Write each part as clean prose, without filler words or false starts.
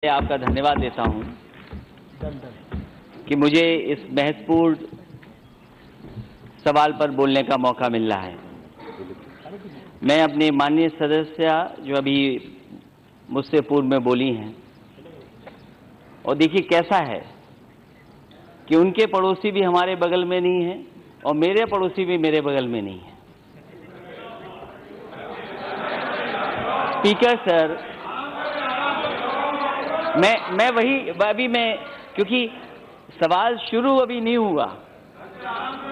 आपका धन्यवाद देता हूं कि मुझे इस महत्वपूर्ण सवाल पर बोलने का मौका मिल रहा है। मैं अपने माननीय सदस्य जो अभी मुझसे पूर्व में बोली हैं, और देखिए कैसा है कि उनके पड़ोसी भी हमारे बगल में नहीं है और मेरे पड़ोसी भी मेरे बगल में नहीं है। स्पीकर सर, मैं क्योंकि सवाल शुरू अभी नहीं हुआ,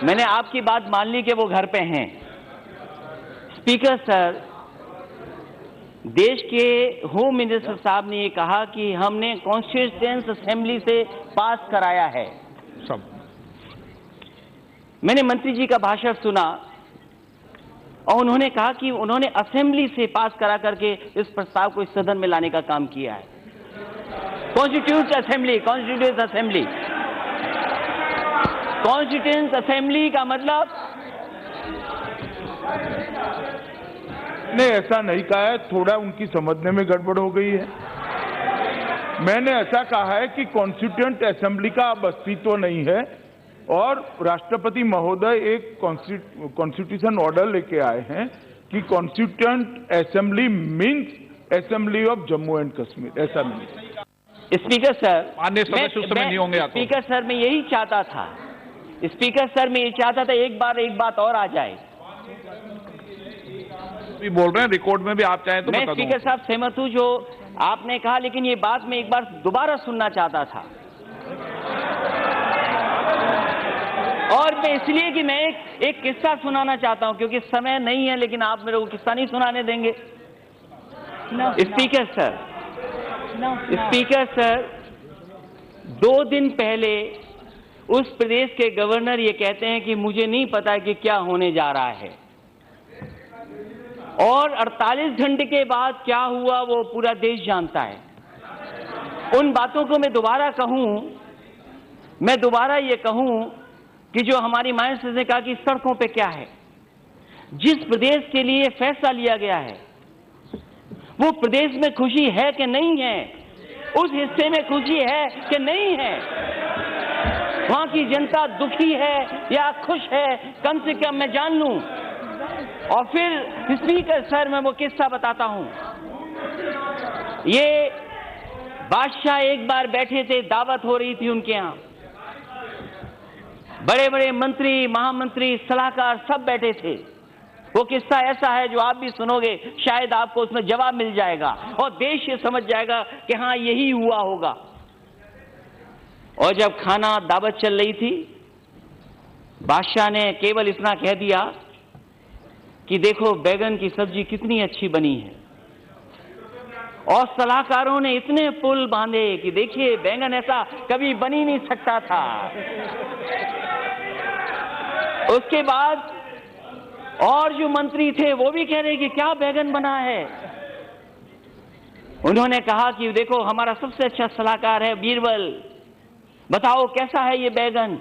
मैंने आपकी बात मान ली कि वो घर पे हैं। स्पीकर सर, देश के होम मिनिस्टर साहब ने ये कहा कि हमने कॉन्स्टिट्यूएंट असेंबली से पास कराया है सब। मैंने मंत्री जी का भाषण सुना और उन्होंने कहा कि उन्होंने असेंबली से पास करा करके इस प्रस्ताव को इस सदन में लाने का काम किया है। कॉन्स्टिट्यूएंट असेंबली का मतलब नहीं, ऐसा नहीं कहा है, थोड़ा उनकी समझने में गड़बड़ हो गई है। मैंने ऐसा कहा है कि कॉन्स्टिट्यूएंट असेंबली का अब अस्तित्व नहीं है और राष्ट्रपति महोदय एक कॉन्स्टिट्यूशन ऑर्डर लेके आए हैं कि constituent assembly means assembly of Jammu and Kashmir, ऐसा नहीं। स्पीकर सर, माननीय सदस्य उस समय नहीं होंगे। स्पीकर सर, मैं यही चाहता था, स्पीकर सर मैं ये चाहता था एक बात और आ जाए। भी बोल रहे हैं, रिकॉर्ड में भी आप चाहें तो मैं बता दूं। स्पीकर साहब सहमत हूं जो आपने कहा, लेकिन ये बात मैं एक बार दोबारा सुनना चाहता था। और मैं इसलिए कि मैं एक किस्सा सुनाना चाहता हूं, क्योंकि समय नहीं है, लेकिन आप मेरे को किस्सा नहीं सुनाने देंगे। स्पीकर सर, स्पीकर सर, 2 दिन पहले उस प्रदेश के गवर्नर ये कहते हैं कि मुझे नहीं पता कि क्या होने जा रहा है, और 48 घंटे के बाद क्या हुआ वो पूरा देश जानता है। उन बातों को मैं दोबारा ये कहूं कि जो हमारी माननीय ने कहा कि सड़कों पे क्या है, जिस प्रदेश के लिए फैसला लिया गया है वो प्रदेश में खुशी है कि नहीं है, उस हिस्से में खुशी है कि नहीं है, वहां की जनता दुखी है या खुश है, कम से कम मैं जान लूं। और फिर स्पीकर सर, मैं वो किस्सा बताता हूं। ये बादशाह एक बार बैठे थे, दावत हो रही थी उनके यहां, बड़े बड़े मंत्री, महामंत्री, सलाहकार सब बैठे थे। वो किस्सा ऐसा है जो आप भी सुनोगे, शायद आपको उसमें जवाब मिल जाएगा और देश ये समझ जाएगा कि हाँ यही हुआ होगा। और जब खाना दावत चल रही थी, बादशाह ने केवल इतना कह दिया कि देखो बैगन की सब्जी कितनी अच्छी बनी है, और सलाहकारों ने इतने पुल बांधे कि देखिए बैंगन ऐसा कभी बन ही नहीं सकता था। उसके बाद और जो मंत्री थे वो भी कह रहे कि क्या बैगन बना है। उन्होंने कहा कि देखो हमारा सबसे अच्छा सलाहकार है बीरबल, बताओ कैसा है ये बैगन।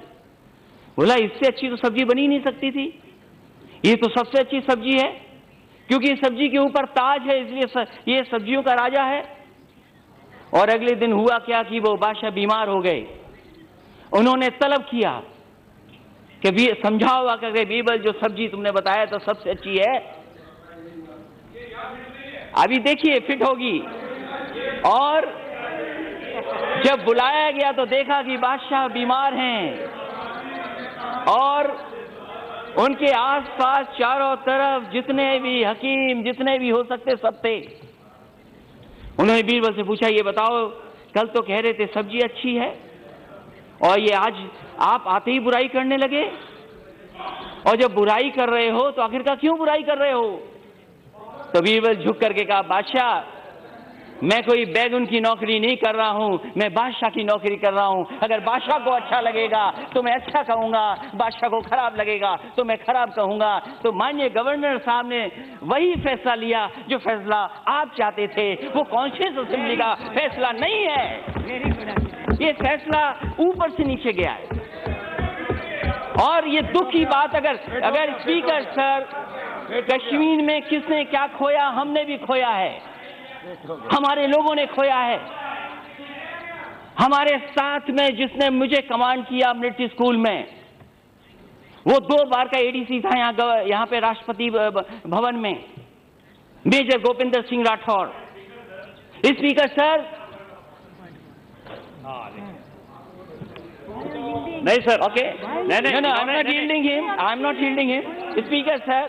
बोला इससे अच्छी तो सब्जी बनी ही नहीं सकती थी, ये तो सबसे अच्छी सब्जी है, क्योंकि सब्जी के ऊपर ताज है, इसलिए ये सब्जियों का राजा है। और अगले दिन हुआ क्या कि वो बादशाह बीमार हो गए। उन्होंने तलब किया कि समझाओ आकर बीरबल, जो सब्जी तुमने बताया तो सबसे अच्छी है, अभी देखिए फिट होगी। और जब बुलाया गया तो देखा कि बादशाह बीमार हैं और उनके आसपास चारों तरफ जितने भी हकीम, जितने भी हो सकते सब थे। उन्होंने बीरबल से पूछा, ये बताओ कल तो कह रहे थे सब्जी अच्छी है और ये आज आप आते ही बुराई करने लगे, और जब बुराई कर रहे हो तो आखिरकार क्यों बुराई कर रहे हो। तो बीरबल झुक करके कहा, बादशाह मैं कोई बैगन की नौकरी नहीं कर रहा हूं, मैं बादशाह की नौकरी कर रहा हूं। अगर बादशाह को अच्छा लगेगा तो मैं अच्छा कहूंगा, बादशाह को खराब लगेगा तो मैं खराब कहूंगा। तो माननीय गवर्नर साहब ने वही फैसला लिया जो फैसला आप चाहते थे, वो कॉन्स्टिट्यूएंट असेंबली का फैसला नहीं है, ये फैसला ऊपर से नीचे गया है। और ये दुख की बात, अगर स्पीकर सर, कश्मीर में किसने क्या खोया, हमने भी खोया है, हमारे लोगों ने खोया है। हमारे साथ में जिसने मुझे कमांड किया मिलिट्री स्कूल में, वो 2 बार का एडीसी था यहाँ पे राष्ट्रपति भवन में, major Govinder Singh Rathore. Speaker sir, नहीं सर, ओके, नहीं, I am not yielding him। Speaker sir,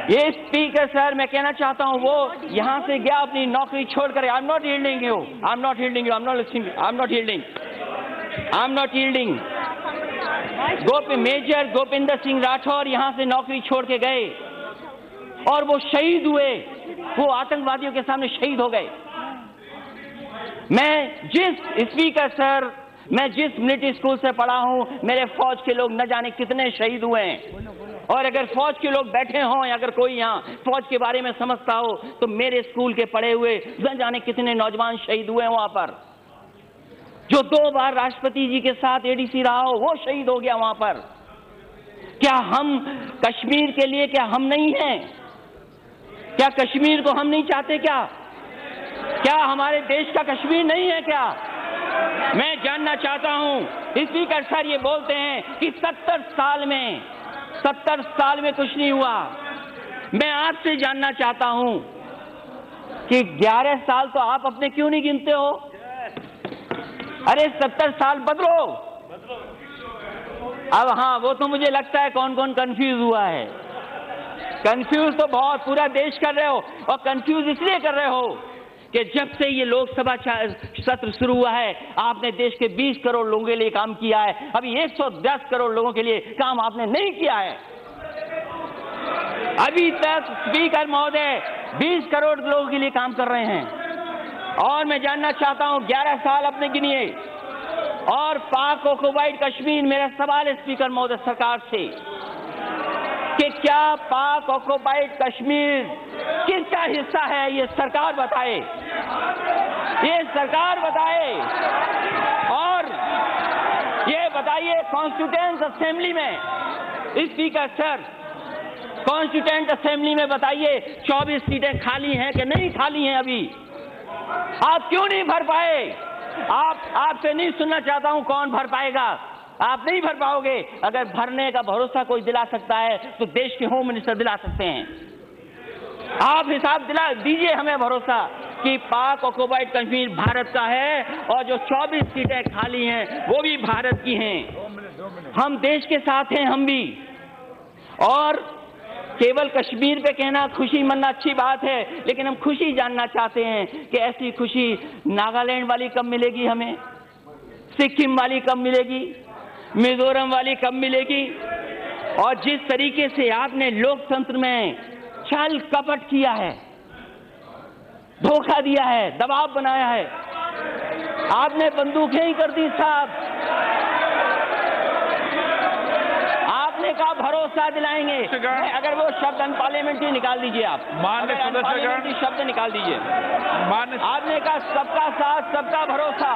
ये स्पीकर सर, मैं कहना चाहता हूं, वो यहां से गया अपनी नौकरी छोड़कर। I am not yielding you, I am not yielding you, I am not listening, I am not yielding, I am not yielding। Major Govinder Singh Rathore यहां से नौकरी छोड़ के गए और वो शहीद हुए, वो आतंकवादियों के सामने शहीद हो गए। स्पीकर सर, मैं जिस मिलिट्री स्कूल से पढ़ा हूं, मेरे फौज के लोग न जाने कितने शहीद हुए हैं। और अगर फौज के लोग बैठे हों, या अगर कोई यहाँ फौज के बारे में समझता हो, तो मेरे स्कूल के पढ़े हुए न जाने कितने नौजवान शहीद हुए हैं वहां पर। जो 2 बार राष्ट्रपति जी के साथ एडीसी रहा हो, वो शहीद हो गया वहां पर। क्या हम कश्मीर के लिए, क्या हम नहीं हैं? क्या कश्मीर को हम नहीं चाहते? क्या हमारे देश का कश्मीर नहीं है क्या? मैं जानना चाहता हूं। स्पीकर सर ये बोलते हैं कि 70 साल में कुछ नहीं हुआ। मैं आपसे जानना चाहता हूं कि 11 साल तो आप अपने क्यों नहीं गिनते हो? अरे 70 साल बदलो। अब हाँ, वो तो मुझे लगता है कौन कौन कंफ्यूज हुआ है। कंफ्यूज तो बहुत पूरा देश कर रहे हो, और कंफ्यूज इसलिए कर रहे हो कि जब से ये लोकसभा सत्र शुरू हुआ है, आपने देश के 20 करोड़ लोगों के लिए काम किया है। अभी 110 करोड़ लोगों के लिए काम आपने नहीं किया है। अभी तक स्पीकर महोदय 20 करोड़ लोगों के लिए काम कर रहे हैं। और मैं जानना चाहता हूं, 11 साल अपने गिनिए। और पाक ऑक्युपाइड कश्मीर, मेरा सवाल है स्पीकर महोदय सरकार से कि क्या पाक ऑक्युपाइड कश्मीर किसका हिस्सा है? ये सरकार बताए, ये सरकार बताए। और ये बताइए, कॉन्स्टिट्यूएंट असेंबली में, स्पीकर सर, कॉन्स्टिट्यूएंट असेंबली में बताइए 24 सीटें खाली हैं कि नहीं खाली हैं? अभी आप क्यों नहीं भर पाए? आपसे नहीं सुनना चाहता हूं कौन भर पाएगा। आप नहीं भर पाओगे। अगर भरने का भरोसा कोई दिला सकता है तो देश के होम मिनिस्टर दिला सकते हैं। आप हिसाब दिला दीजिए हमें भरोसा कि पाक ऑक्युपाइड कश्मीर भारत का है, और जो 24 सीटें खाली हैं वो भी भारत की हैं। हम देश के साथ हैं, हम भी। और केवल कश्मीर पे कहना, खुशी मनाना अच्छी बात है, लेकिन हम खुशी जानना चाहते हैं कि ऐसी खुशी नागालैंड वाली कब मिलेगी हमें? सिक्किम वाली कब मिलेगी? मिजोरम वाली कब मिलेगी? और जिस तरीके से आपने लोकतंत्र में छल कपट किया है, धोखा दिया है, दबाव बनाया है, आपने बंदूकें ही कर दी साहब। आपने कहा भरोसा दिलाएंगे। अगर वो शब्द अनपार्लियामेंट्री निकाल दीजिए आप, अनपार्लियामेंट्री शब्द निकाल दीजिए। आपने कहा सबका साथ, सबका भरोसा।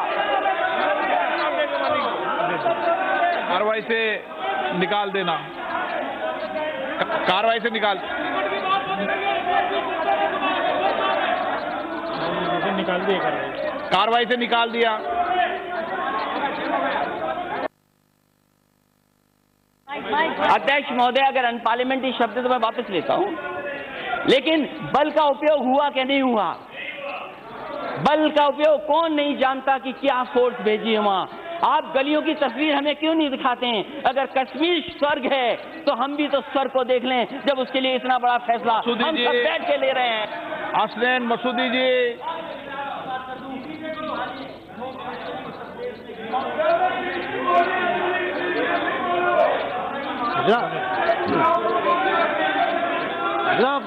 कार्रवाई से निकाल देना, कार्रवाई से निकाल दिया, कार्रवाई से निकाल दिया। अध्यक्ष महोदय, अगर अनपार्लियामेंट्री शब्द तो मैं वापस लेता हूं, लेकिन बल का उपयोग हुआ कि नहीं हुआ? बल का उपयोग कौन नहीं जानता कि क्या फोर्स भेजी है वहां? आप गलियों की तस्वीर हमें क्यों नहीं दिखाते हैं? अगर कश्मीर स्वर्ग है तो हम भी तो स्वर्ग को देख लें, जब उसके लिए इतना बड़ा फैसला हम सब बैठ के ले रहे हैं। हसनैन मसूदी जी, जनाब